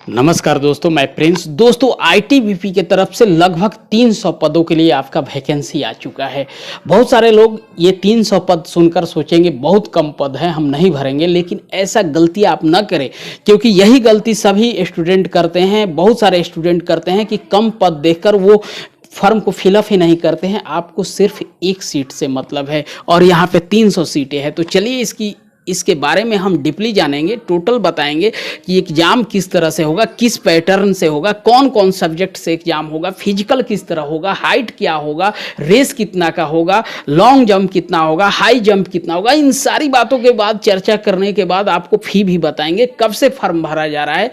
नमस्कार दोस्तों, मैं प्रिंस। दोस्तों, आईटीबीपी के तरफ से लगभग 300 पदों के लिए आपका वैकेंसी आ चुका है। बहुत सारे लोग ये 300 पद सुनकर सोचेंगे बहुत कम पद है, हम नहीं भरेंगे, लेकिन ऐसा गलती आप न करें, क्योंकि यही गलती सभी स्टूडेंट करते हैं। बहुत सारे स्टूडेंट करते हैं कि कम पद देखकर वो फॉर्म को फिलअप ही नहीं करते हैं। आपको सिर्फ एक सीट से मतलब है और यहाँ पे 300 सीटें हैं। तो चलिए इसके बारे में हम डीपली जानेंगे, टोटल बताएंगे कि एग्ज़ाम किस तरह से होगा, किस पैटर्न से होगा, कौन कौन सब्जेक्ट से एग्ज़ाम होगा, फिजिकल किस तरह होगा, हाइट क्या होगा, रेस कितना का होगा, लॉन्ग जंप कितना होगा, हाई जंप कितना होगा। इन सारी बातों के बाद चर्चा करने के बाद आपको फी भी बताएंगे, कब से फॉर्म भरा जा रहा है,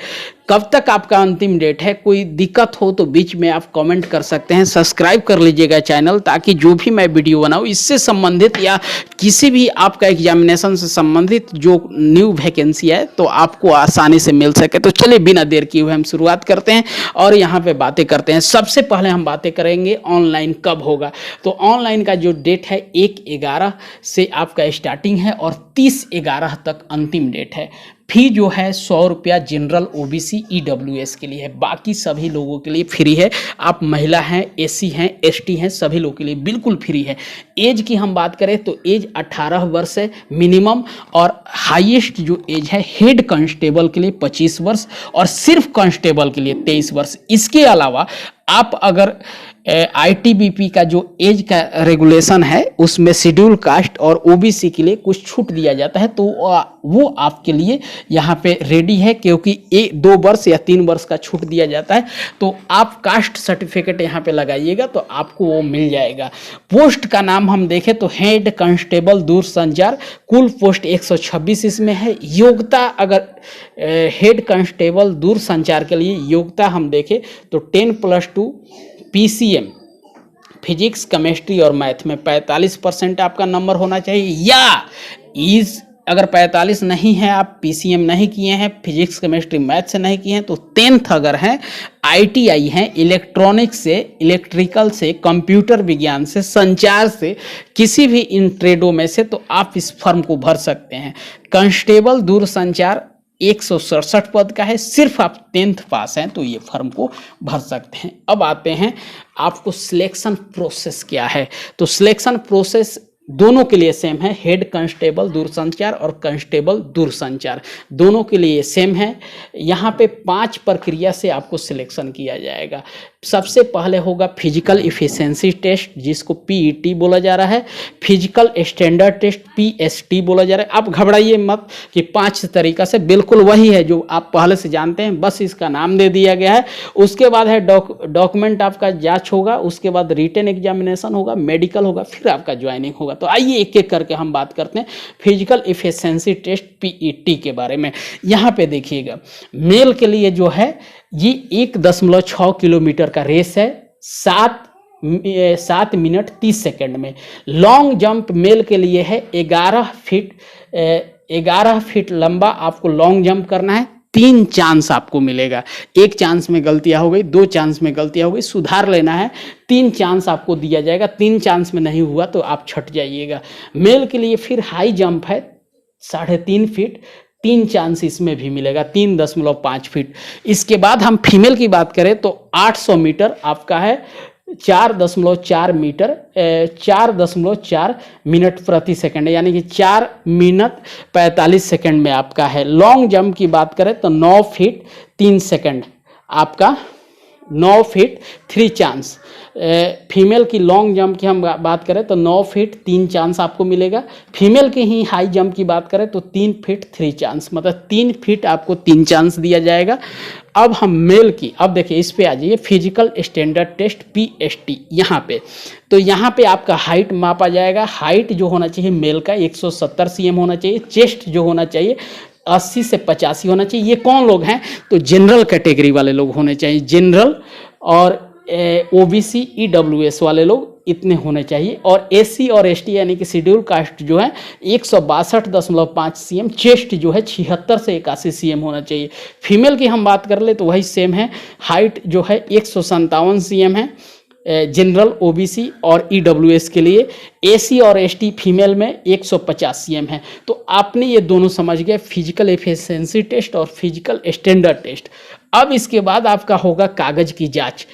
कब तक आपका अंतिम डेट है। कोई दिक्कत हो तो बीच में आप कमेंट कर सकते हैं। सब्सक्राइब कर लीजिएगा चैनल, ताकि जो भी मैं वीडियो बनाऊँ इससे संबंधित या किसी भी आपका एग्जामिनेशन से संबंधित जो न्यू वैकेंसी है तो आपको आसानी से मिल सके। तो चलिए बिना देर किए हुए हम शुरुआत करते हैं और यहाँ पे बातें करते हैं। सबसे पहले हम बातें करेंगे ऑनलाइन कब होगा। तो ऑनलाइन का जो डेट है 1/11 से आपका स्टार्टिंग है और 30/11 तक अंतिम डेट है। फी जो है 100 रुपया जनरल, ओबीसी, ईडब्ल्यूएस के लिए है, बाकी सभी लोगों के लिए फ्री है। आप महिला हैं, एसी हैं, एसटी हैं, सभी लोगों के लिए बिल्कुल फ्री है। एज की हम बात करें तो एज 18 वर्ष है मिनिमम, और हाईएस्ट जो एज है हेड कांस्टेबल के लिए 25 वर्ष और सिर्फ कांस्टेबल के लिए 23 वर्ष। इसके अलावा आप अगर आईटीबीपी का जो एज का रेगुलेशन है उसमें शेड्यूल कास्ट और ओबीसी के लिए कुछ छूट दिया जाता है, तो वो आपके लिए यहाँ पे रेडी है, क्योंकि 2 वर्ष या 3 वर्ष का छूट दिया जाता है। तो आप कास्ट सर्टिफिकेट यहाँ पे लगाइएगा तो आपको वो मिल जाएगा। पोस्ट का नाम हम देखें तो हेड कांस्टेबल दूरसंचार, कुल पोस्ट 126 इसमें है। योग्यता अगर हेड कांस्टेबल दूरसंचार के लिए योग्यता हम देखें तो 10+2 पीसीएम फिजिक्स, केमिस्ट्री और मैथ में 45% आपका नंबर होना चाहिए, या अगर 45 नहीं है, आप पीसीएम नहीं किए हैं, फिजिक्स केमिस्ट्री मैथ से नहीं किए हैं, तो 10th अगर हैं, आईटीआई हैं, इलेक्ट्रॉनिक्स से, इलेक्ट्रिकल से, कंप्यूटर विज्ञान से, संचार से, किसी भी इन ट्रेडों में से, तो आप इस फॉर्म को भर सकते हैं। कांस्टेबल दूरसंचार 167 पद का है, सिर्फ आप 10th पास हैं तो ये फॉर्म को भर सकते हैं। अब आते हैं आपको सिलेक्शन प्रोसेस क्या है। तो सिलेक्शन प्रोसेस दोनों के लिए सेम है, हेड कांस्टेबल दूरसंचार और कांस्टेबल दूरसंचार दोनों के लिए सेम है। यहाँ पे 5 प्रक्रिया से आपको सिलेक्शन किया जाएगा। सबसे पहले होगा फिजिकल इफिशिएंसी टेस्ट, जिसको पीईटी बोला जा रहा है। फिजिकल स्टैंडर्ड टेस्ट, पीएसटी बोला जा रहा है। आप घबराइए मत कि 5 तरीका से, बिल्कुल वही है जो आप पहले से जानते हैं, बस इसका नाम दे दिया गया है। उसके बाद है डॉक्यूमेंट आपका जांच होगा, उसके बाद रिटन एग्जामिनेशन होगा, मेडिकल होगा, फिर आपका ज्वाइनिंग होगा। तो आइए एक एक करके हम बात करते हैं फिजिकल इफिशिएंसी टेस्ट पीईटी के बारे में। यहाँ पे देखिएगा, मेल के लिए जो है ये 1.6 किलोमीटर का रेस है 7 मिनट 30 सेकंड में। लॉन्ग जंप मेल के लिए है 11 फीट लंबा आपको लॉन्ग जंप करना है। 3 चांस आपको मिलेगा, 1 चांस में गलतियां हो गई, 2 चांस में गलतियां हो गई, सुधार लेना है। 3 चांस आपको दिया जाएगा, 3 चांस में नहीं हुआ तो आप छट जाइएगा। मेल के लिए फिर हाई जंप है 3.5 फीट, 3 चांस इसमें भी मिलेगा, 3.5 फीट। इसके बाद हम फीमेल की बात करें तो 800 मीटर आपका है 4.4 मीटर 4.4 मिनट प्रति सेकंड, यानी कि 4 मिनट 45 सेकंड में आपका है। लॉन्ग जंप की बात करें तो 9 फीट 3 सेकंड आपका, 9 फीट 3 चांस। फीमेल की लॉन्ग जंप की हम बात करें तो 9 फीट 3 चांस आपको मिलेगा। फीमेल की ही हाई जंप की बात करें तो 3 फीट 3 चांस, मतलब 3 फीट आपको 3 चांस दिया जाएगा। अब हम मेल की, अब देखिए इस पे आ जाइए, फिजिकल स्टैंडर्ड टेस्ट पीएसटी। यहाँ पे तो यहाँ पे आपका हाइट मापा जाएगा। हाइट जो होना चाहिए मेल का 170 cm होना चाहिए। चेस्ट जो होना चाहिए 80 से 85 होना चाहिए। ये कौन लोग हैं तो जनरल कैटेगरी वाले लोग होने चाहिए, जनरल, और ओबीसी ईडब्ल्यूएस वाले लोग इतने होने चाहिए। और एसी और एसटी यानी कि शेड्यूल कास्ट जो है 162.5 cm। चेस्ट जो है 76 से 81 cm होना चाहिए। फीमेल की हम बात कर ले तो वही सेम है, हाइट जो है 157 cm है जनरल, ओबीसी और ईडब्ल्यूएस के लिए। एसी और एसटी फीमेल में 150 cm है। तो आपने ये दोनों समझ गए, फिजिकल एफिशिएंसी टेस्ट और फिजिकल स्टैंडर्ड टेस्ट। अब इसके बाद आपका होगा कागज की जांच।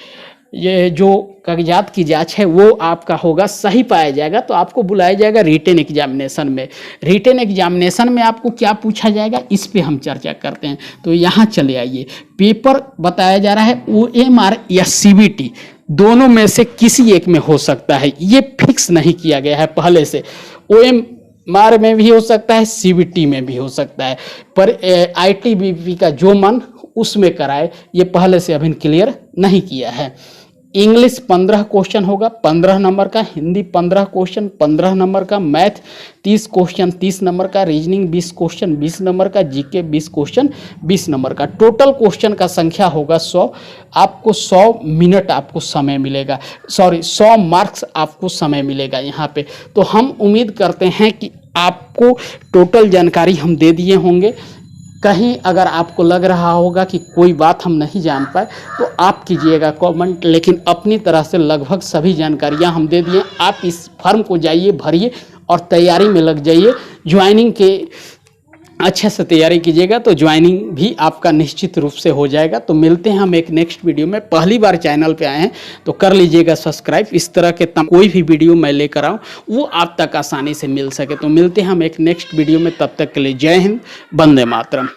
ये जो कागजात की जांच है वो आपका होगा, सही पाया जाएगा तो आपको बुलाया जाएगा रिटन एग्जामिनेशन में। रिटन एग्जामिनेशन में आपको क्या पूछा जाएगा, इस पे हम चर्चा करते हैं। तो यहाँ चले आइए, पेपर बताया जा रहा है OMR या CBT, दोनों में से किसी एक में हो सकता है, ये फिक्स नहीं किया गया है पहले से। OMR में भी हो सकता है, CBT में भी हो सकता है, पर ITBP का जो मन उसमें कराए, ये पहले से अभी क्लियर नहीं किया है। इंग्लिश 15 क्वेश्चन होगा 15 नंबर का, हिंदी 15 क्वेश्चन 15 नंबर का, मैथ 30 क्वेश्चन 30 नंबर का, रीजनिंग 20 क्वेश्चन 20 नंबर का, जीके 20 क्वेश्चन 20 नंबर का। टोटल क्वेश्चन का संख्या होगा 100। आपको 100 मिनट आपको समय मिलेगा, 100 मार्क्स आपको समय मिलेगा यहाँ पे। तो हम उम्मीद करते हैं कि आपको टोटल जानकारी हम दे दिए होंगे। कहीं अगर आपको लग रहा होगा कि कोई बात हम नहीं जान पाए तो आप कीजिएगा कमेंट, लेकिन अपनी तरह से लगभग सभी जानकारियां हम दे दिए। आप इस फॉर्म को जाइए, भरिए और तैयारी में लग जाइए। ज्वाइनिंग के अच्छे से तैयारी कीजिएगा तो ज्वाइनिंग भी आपका निश्चित रूप से हो जाएगा। तो मिलते हैं हम एक नेक्स्ट वीडियो में। पहली बार चैनल पे आए हैं तो कर लीजिएगा सब्सक्राइब, इस तरह के कोई भी वीडियो मैं लेकर आऊँ वो आप तक आसानी से मिल सके। तो मिलते हैं हम एक नेक्स्ट वीडियो में, तब तक के लिए जय हिंद, वंदे मातरम।